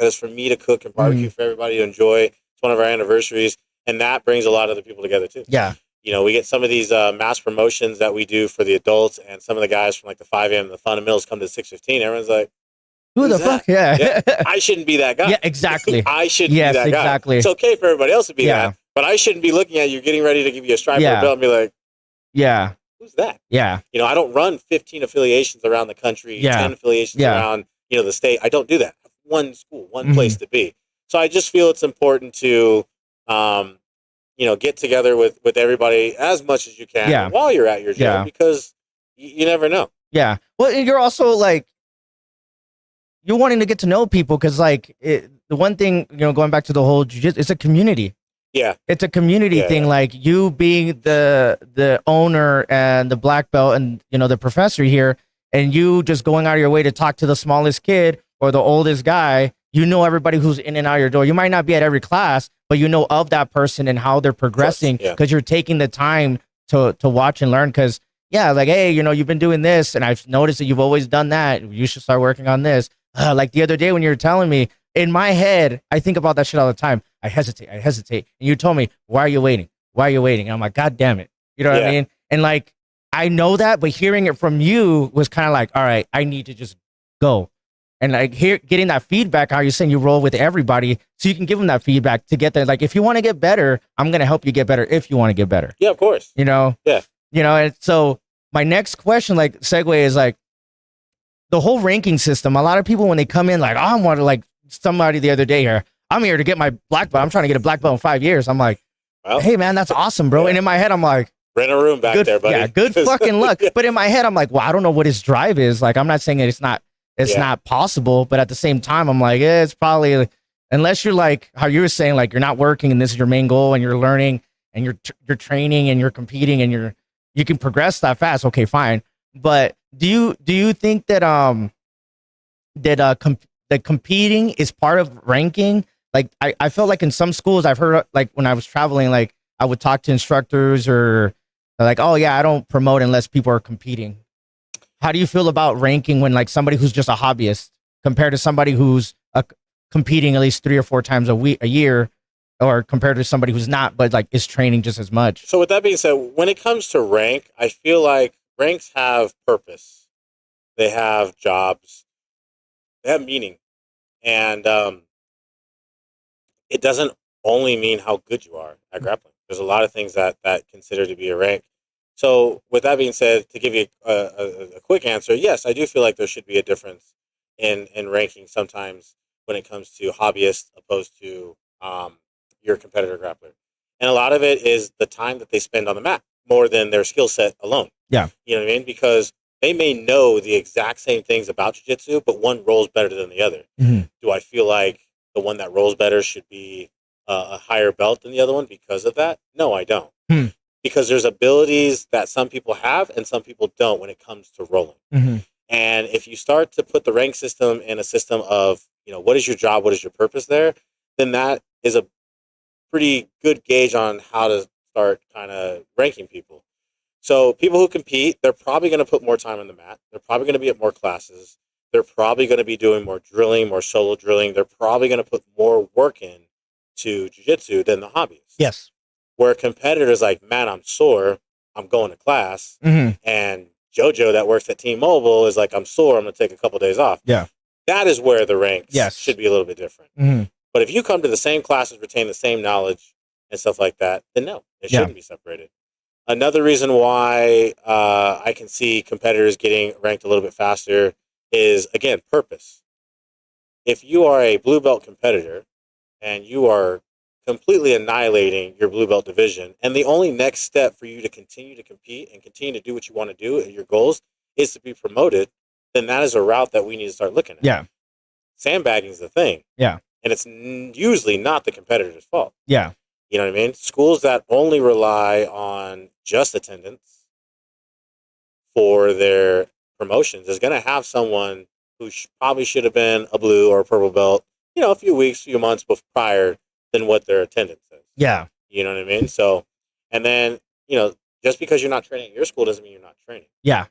is for me to cook and barbecue for everybody to enjoy. It's one of our anniversaries, and that brings a lot of the people together too. Yeah. We get some of these mass promotions that we do for the adults, and some of the guys from like the 5 a.m. and the fundamentals come to the 6:15. Everyone's like, Who the "Who's that?" fuck? Yeah. Yeah, I shouldn't be that guy. Yeah, exactly. I shouldn't be Yes, that guy. exactly. It's okay for everybody else to be Yeah. that, but I shouldn't be looking at you getting ready to give you a stripe or a Yeah. belt and be like, Yeah. "Who's that?" Yeah. I don't run 15 affiliations around the country, Yeah. 10 affiliations Yeah. around, the state. I don't do that. I have one school, one Mhm. place to be. So I just feel it's important to, get together with everybody as much as you can Yeah. while you're at your gym Yeah. because you never know. Yeah. Well, and you're also like, you're wanting to get to know people because, like, the one thing, going back to the whole jiu-jitsu, it's a community. Yeah. It's a community thing. Yeah. Like, you being the owner and the black belt and, the professor here, and you just going out of your way to talk to the smallest kid or the oldest guy, everybody who's in and out of your door. You might not be at every class, but you know of that person and how they're progressing because you're taking the time to watch and learn. Because, yeah, like, hey, you've been doing this and I've noticed that you've always done that. You should start working on this. Like the other day when you were telling me, in my head, I think about that shit all the time. I hesitate. And you told me, why are you waiting? Why are you waiting? And I'm like, God damn it. You know what I mean? And like, I know that, but hearing it from you was kind of like, all right, I need to just go. And like getting that feedback, how you're saying you roll with everybody, so you can give them that feedback to get there. Like, if you want to get better, I'm going to help you get better if you want to get better. Yeah, of course. Yeah. And so my next question, like, segue is like, the whole ranking system. A lot of people, when they come in, like, oh, I want to, like, somebody the other day here, I'm here to get my black belt. I'm trying to get a black belt in 5 years. I'm like, well, hey, man, that's awesome, bro. Yeah. And in my head, I'm like, rent a room back there, buddy. Yeah, good fucking luck. But in my head, I'm like, well, I don't know what his drive is. Like, I'm not saying that it's not possible, but at the same time, I'm like, it's probably, like, unless you're like how you were saying, like, you're not working and this is your main goal and you're learning and you're training and you're competing and you can progress that fast. Okay, fine. But do you think that that competing is part of ranking? Like, I felt like in some schools I've heard, like, when I was traveling, like, I would talk to instructors or like, oh yeah, I don't promote unless people are competing. How do you feel about ranking when, like, somebody who's just a hobbyist compared to somebody who's competing at least 3 or 4 times a year, or compared to somebody who's not, but like is training just as much? So with that being said, when it comes to rank, I feel like ranks have purpose. They have jobs. They have meaning. And it doesn't only mean how good you are at grappling. There's a lot of things that consider to be a rank. So with that being said, to give you a quick answer, yes, I do feel like there should be a difference in ranking sometimes when it comes to hobbyists opposed to your competitor grappler. And a lot of it is the time that they spend on the mat more than their skill set alone. Yeah. You know what I mean? Because they may know the exact same things about jiu-jitsu, but one rolls better than the other. Mm-hmm. Do I feel like the one that rolls better should be a higher belt than the other one because of that? No, I don't. Because there's abilities that some people have and some people don't when it comes to rolling. Mm-hmm. And if you start to put the rank system in a system of, what is your job, what is your purpose there, then that is a pretty good gauge on how to start kind of ranking people. So people who compete, they're probably going to put more time on the mat. They're probably going to be at more classes. They're probably going to be doing more drilling, more solo drilling. They're probably going to put more work in to jiu-jitsu than the hobbyists. Yes. Where a competitor is like, man, I'm sore, I'm going to class. Mm-hmm. And JoJo that works at T-Mobile is like, I'm sore, I'm going to take a couple days off. Yeah. That is where the ranks should be a little bit different. Mm-hmm. But if you come to the same classes, retain the same knowledge and stuff like that, then no, it shouldn't be separated. Another reason why I can see competitors getting ranked a little bit faster is, again, purpose. If you are a blue belt competitor and you are completely annihilating your blue belt division, and the only next step for you to continue to compete and continue to do what you want to do and your goals is to be promoted, then that is a route that we need to start looking at. Yeah. Sandbagging is the thing. Yeah. And it's usually not the competitor's fault. Yeah. You know what I mean? Schools that only rely on just attendance for their promotions is going to have someone who probably should have been a blue or a purple belt, a few weeks, few months prior than what their attendance is. Yeah. You know what I mean? So, and then, just because you're not training at your school doesn't mean you're not training. Yeah.